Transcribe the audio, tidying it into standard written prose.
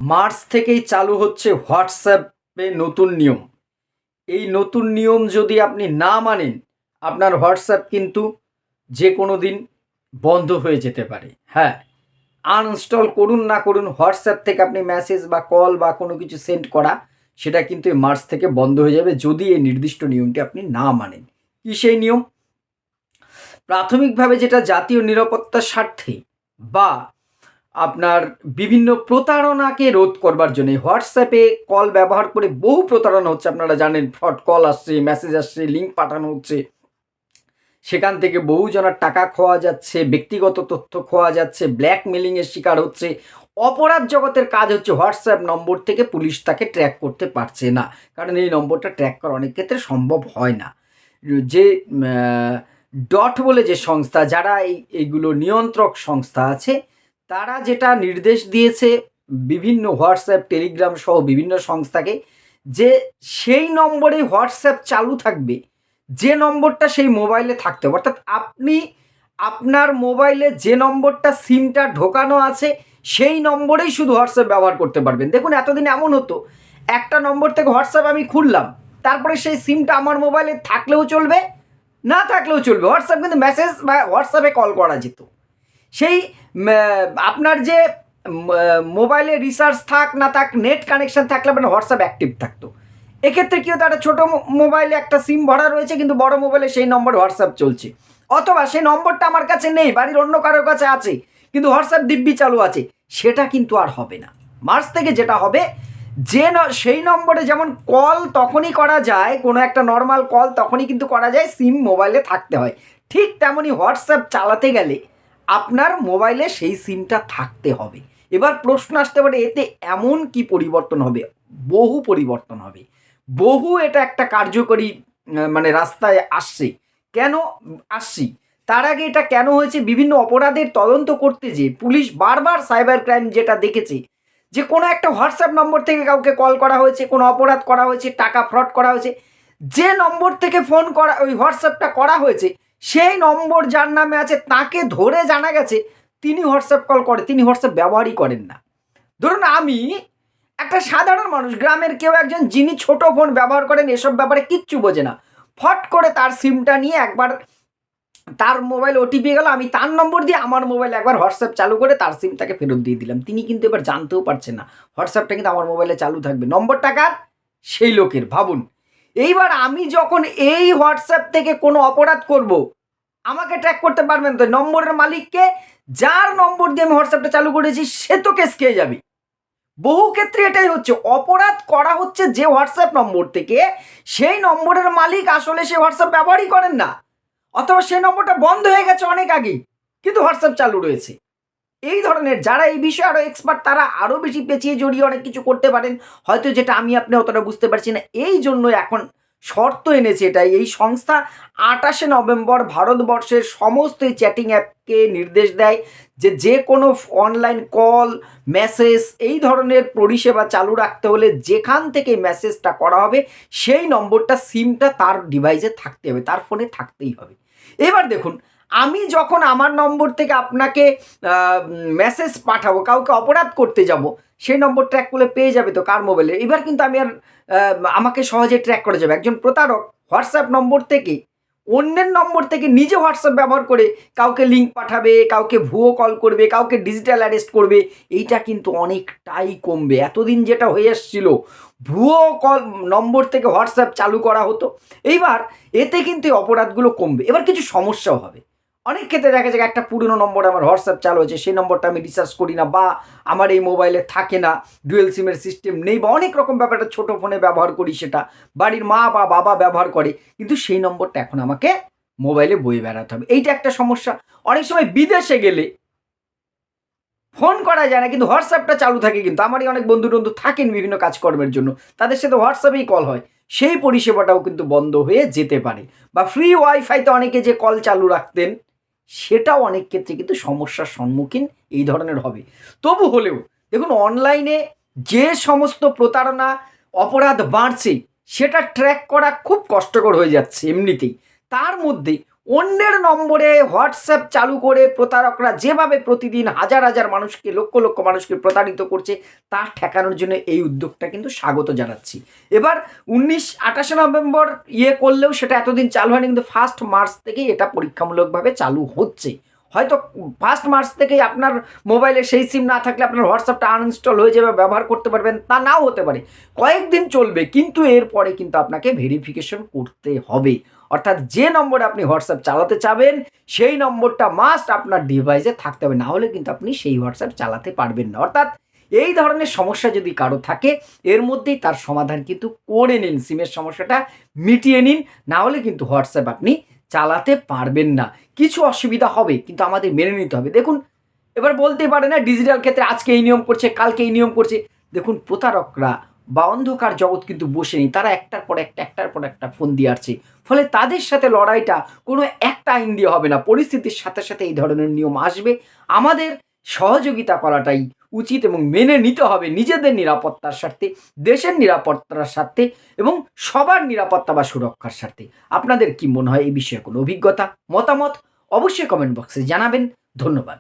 March থেকেই চালু হচ্ছে হোয়াটসঅ্যাপে নতুন নিয়ম। এই নতুন নিয়ম যদি আপনি না মানেন, আপনার হোয়াটসঅ্যাপ কিন্তু যে কোনো দিন বন্ধ হয়ে যেতে পারে। হ্যাঁ, আনইনস্টল করুন না করুন, হোয়াটসঅ্যাপ থেকে আপনি মেসেজ বা কল বা কোনো কিছু সেন্ড করা, সেটা কিন্তু এই মার্চ থেকে বন্ধ হয়ে যাবে যদি এই নির্দিষ্ট নিয়মটি আপনি না মানেন। কী সেই নিয়ম? প্রাথমিকভাবে যেটা জাতীয় নিরাপত্তার স্বার্থে বা আপনার বিভিন্ন প্রতারণাকে রোধ করবার জন্য হোয়াটসঅ্যাপে কল ব্যবহার করে বহু প্রতারণা হচ্ছে, আপনারা জানেন। ফ্রড কল আসছে, মেসেজ আসছে, লিঙ্ক পাঠানো হচ্ছে, সেখান থেকে বহুজনের টাকা খোয়া যাচ্ছে, ব্যক্তিগত তথ্য খোয়া যাচ্ছে, ব্ল্যাকমেলিংয়ের শিকার হচ্ছে। অপরাধ জগতের কাজ হচ্ছে হোয়াটসঅ্যাপ নম্বর থেকে পুলিশ তাকে ট্র্যাক করতে পারছে না, কারণ এই নম্বরটা ট্র্যাক করা অনেক ক্ষেত্রে সম্ভব হয় না। যে ডট বলে যে সংস্থা, যারা এইগুলো নিয়ন্ত্রক সংস্থা আছে, তারা যেটা নির্দেশ দিয়েছে বিভিন্ন হোয়াটসঅ্যাপ, টেলিগ্রাম সহ বিভিন্ন সংস্থাকে, যে সেই নম্বরে হোয়াটসঅ্যাপ চালু থাকবে যে নম্বরটা সেই মোবাইলে থাকতে হবে। অর্থাৎ আপনি আপনার মোবাইলে যে নম্বরটা সিমটা ঢোকানো আছে সেই নম্বরেই শুধু হোয়াটসঅ্যাপ ব্যবহার করতে পারবেন। দেখুন, এতদিন এমন হতো, একটা নম্বর থেকে হোয়াটসঅ্যাপ আমি খুললাম, তারপরে সেই সিমটা আমার মোবাইলে থাকলেও চলবে, না থাকলেও চলবে। হোয়াটসঅ্যাপ কিন্তু মেসেজ বা হোয়াটসঅ্যাপে কল করা যেত। সেই আপনার যে মোবাইলে রিচার্জ থাক না থাক, নেট কানেকশন থাকলে আপনার হোয়াটসঅ্যাপ অ্যাক্টিভ থাকতো। এক্ষেত্রে কী হতো, একটা ছোটো মোবাইলে একটা সিম ভরা রয়েছে, কিন্তু বড় মোবাইলে সেই নম্বর হোয়াটসঅ্যাপ চলছে, অথবা সেই নম্বরটা আমার কাছে নেই, বাড়ির অন্য কারোর কাছে আছে, কিন্তু হোয়াটসঅ্যাপ দিব্যি চালু আছে। সেটা কিন্তু আর হবে না। মার্চ থেকে যেটা হবে, যে সেই নম্বরে যেমন কল তখনই করা যায়, কোনো একটা নর্মাল কল তখনই কিন্তু করা যায়, সিম মোবাইলে থাকতে হয়। ঠিক তেমনই হোয়াটসঅ্যাপ চালাতে গেলে আপনার মোবাইলে সেই সিমটা থাকতে হবে। এবার প্রশ্ন আসতে পারে, এতে এমন কি পরিবর্তন হবে? বহু পরিবর্তন হবে। এটা একটা কার্যকরী মানে রাস্তায় আসছে। কেন আসছি? তার আগে এটা কেন হয়েছে? বিভিন্ন অপরাধের তদন্ত করতে যেয়ে পুলিশ বারবার সাইবার ক্রাইম যেটা দেখেছে, যে কোনো একটা হোয়াটসঅ্যাপ নম্বর থেকে কাউকে কল করা হয়েছে, কোনো অপরাধ করা হয়েছে, টাকা ফ্রড করা হয়েছে, যে নম্বর থেকে ফোন করা, ওই হোয়াটসঅ্যাপটা করা হয়েছে, সেই নম্বর যার নামে আছে তাকে ধরে জানা গেছে তিনি হোয়াটসঅ্যাপ কল করে, তিনি হোয়াটসঅ্যাপ ব্যবহারই করেন না। ধরুন আমি একটা সাধারণ মানুষ, গ্রামের কেউ একজন, যিনি ছোট ফোন ব্যবহার করেন, এসব ব্যাপারে কিচ্ছু বোঝে না, ফট করে তার সিমটা নিয়ে একবার তার মোবাইল ওটিপি গেল, আমি তার নম্বর দিয়ে আমার মোবাইলে একবার হোয়াটসঅ্যাপ চালু করে তার সিমটাকে ফেরত দিয়ে দিলাম। তিনি কিন্তু এবার জানতেও পারছেন না হোয়াটসঅ্যাপটা কিন্তু আমার মোবাইলে চালু থাকবে। নম্বরটা কার? সেই লোকের। ভাবুন, এইবার আমি যখন এই হোয়াটসঅ্যাপ থেকে কোনো অপরাধ করব, আমাকে ট্র্যাক করতে পারবেন তো? নম্বরের মালিককে, যার নম্বর দিয়ে আমি হোয়াটসঅ্যাপটা চালু করেছি, সে তো কেস খেয়ে যাবে। বহু ক্ষেত্রে এটাই হচ্ছে, অপরাধ করা হচ্ছে যে হোয়াটসঅ্যাপ নম্বর থেকে, সেই নম্বরের মালিক আসলে সে হোয়াটসঅ্যাপ ব্যবহারই করেন না, অথবা সেই নম্বরটা বন্ধ হয়ে গেছে অনেক আগেই, কিন্তু হোয়াটসঅ্যাপ চালু রয়েছে। এই ধরনের যারা এই বিষয়ে আরও এক্সপার্ট, তারা আরও বেশি পেঁচিয়ে জড়িয়ে অনেক কিছু করতে পারেন, হয়তো যেটা আমি আপনি অতটা বুঝতে পারছি না। এই জন্য এখন শর্ত এনেছে এটাই, এই সংস্থা ২৮শে নভেম্বর ভারতবর্ষের সমস্ত এই চ্যাটিং অ্যাপকে নির্দেশ দেয় যে যে কোনো অনলাইন কল, মেসেজ, এই ধরনের পরিষেবা চালু রাখতে হলে যেখান থেকে মেসেজটা করা হবে সেই নম্বরটা, সিমটা তার ডিভাইসে থাকতে হবে, তার ফোনে থাকতেই হবে। এবার দেখুন, আমি যখন আমার নম্বর থেকে আপনাকে মেসেজ পাঠাবো, কাউকে অপরাধ করতে যাব, সেই নম্বর ট্র্যাক করলে পেয়ে যাবে তো কার মোবাইলে। এবার কিন্তু আমি আর আমাকে সহজে ট্র্যাক করা যাবে। একজন প্রতারক হোয়াটসঅ্যাপ নম্বর থেকে, অন্যের নম্বর থেকে নিজে হোয়াটসঅ্যাপ ব্যবহার করে কাউকে লিঙ্ক পাঠাবে, কাউকে ভুয়ো কল করবে, কাউকে ডিজিটাল অ্যারেস্ট করবে। এইটা কিন্তু অনেকটাই কমবে। এতদিন যেটা হয়ে এসছিল, ভুয়ো কল নম্বর থেকে হোয়াটসঅ্যাপ চালু করা হতো, এইবার এতে কিন্তু এই অপরাধগুলো কমবে। এবার কিছু সমস্যাও হবে। অনেক ক্ষেত্রে দেখা যায় একটা পুরনো নম্বরে আমার হোয়াটসঅ্যাপ চালু হয়েছে, সেই নম্বরটা আমি রিচার্জ করি না, বা আমার এই মোবাইলে থাকে না, ডুয়েল সিমের সিস্টেম নেই, বা অনেক রকম ব্যাপারটা ছোটো ফোনে ব্যবহার করি, সেটা বাড়ির মা বা বাবা ব্যবহার করে, কিন্তু সেই নম্বরটা এখন আমাকে মোবাইলে বয়ে বেড়াতে হবে। এইটা একটা সমস্যা। অনেক সময় বিদেশে গেলে ফোন করা যায় না, কিন্তু হোয়াটসঅ্যাপটা চালু থাকে, কিন্তু আমারই অনেক বন্ধু টন্ধু থাকেন বিভিন্ন কাজকর্মের জন্য, তাদের সাথে হোয়াটসঅ্যাপেই কল হয়, সেই পরিষেবাটাও কিন্তু বন্ধ হয়ে যেতে পারে। বা ফ্রি ওয়াইফাইতে অনেকে যে কল চালু রাখতেন, সেটাও অনেক ক্ষেত্রে কিন্তু সমস্যার সম্মুখীন এই ধরনের হবে। তবু হলেও দেখুন, অনলাইনে যে সমস্ত প্রতারণা, অপরাধ বাড়ছে, সেটা ট্র্যাক করা খুব কষ্টকর হয়ে যাচ্ছে এমনিতেই। তার মধ্যে অন্যের নম্বরে হোয়াটসঅ্যাপ চালু করে প্রতারকরা যেভাবে প্রতিদিন হাজার হাজার মানুষকে, লক্ষ লক্ষ মানুষকে প্রতারিত করছে, তা ঠেকানোর জন্য এই উদ্যোগটা কিন্তু স্বাগত জানাচ্ছি। এবার 28 নভেম্বর করলেও সেটা এতদিন চালু হয়নি, কিন্তু 1 মার্চ থেকেই এটা পরীক্ষামূলকভাবে চালু হচ্ছে। হয়তো 1 মার্চ থেকেই আপনার মোবাইলে সেই সিম না থাকলে আপনার হোয়াটসঅ্যাপটা আনইনস্টল হয়ে যাবে, ব্যবহার করতে পারবেন, তা নাও হতে পারে, কয়েকদিন চলবে, কিন্তু এরপরে কিন্তু আপনাকে ভেরিফিকেশন করতে হবে। অর্থাৎ যে নম্বরে আপনি হোয়াটসঅ্যাপ চালাতে চাবেন সেই নম্বরটা মাস্ট আপনার ডিভাইসে থাকতে হবে, না হলে কিন্তু আপনি সেই হোয়াটসঅ্যাপ চালাতে পারবেন না। অর্থাৎ এই ধরনের সমস্যা যদি কারো থাকে, এর মধ্যেই তার সমাধান কিন্তু করে নিন, সিমের সমস্যাটা মিটিয়ে নিন, না হলে কিন্তু হোয়াটসঅ্যাপ আপনি চালাতে পারবেন না। কিছু অসুবিধা হবে, কিন্তু আমাদের মেনে নিতে হবে। দেখুন, এবার বলতে পারে না ডিজিটাল ক্ষেত্রে আজকে এই নিয়ম করছে, কালকে এই নিয়ম করছে। দেখুন, প্রতারকরা বা অন্ধকার জগৎ কিন্তু বসে নেই, তারা একটার পর একটা ফোন দিয়ে আসছে। ফলে তাদের সাথে লড়াইটা কোনো একটা আইন দিয়ে হবে না, পরিস্থিতির সাথে সাথে এই ধরনের নিয়ম আসবে। আমাদের সহযোগিতা করাটাই উচিত এবং মেনে নিতে হবে নিজেদের নিরাপত্তার স্বার্থে, দেশের নিরাপত্তার স্বার্থে এবং সবার নিরাপত্তা বা সুরক্ষার স্বার্থে। আপনাদের কি মনে হয় এই বিষয়ে কোনো অভিজ্ঞতা, মতামত অবশ্যই কমেন্ট বক্সে জানাবেন। ধন্যবাদ।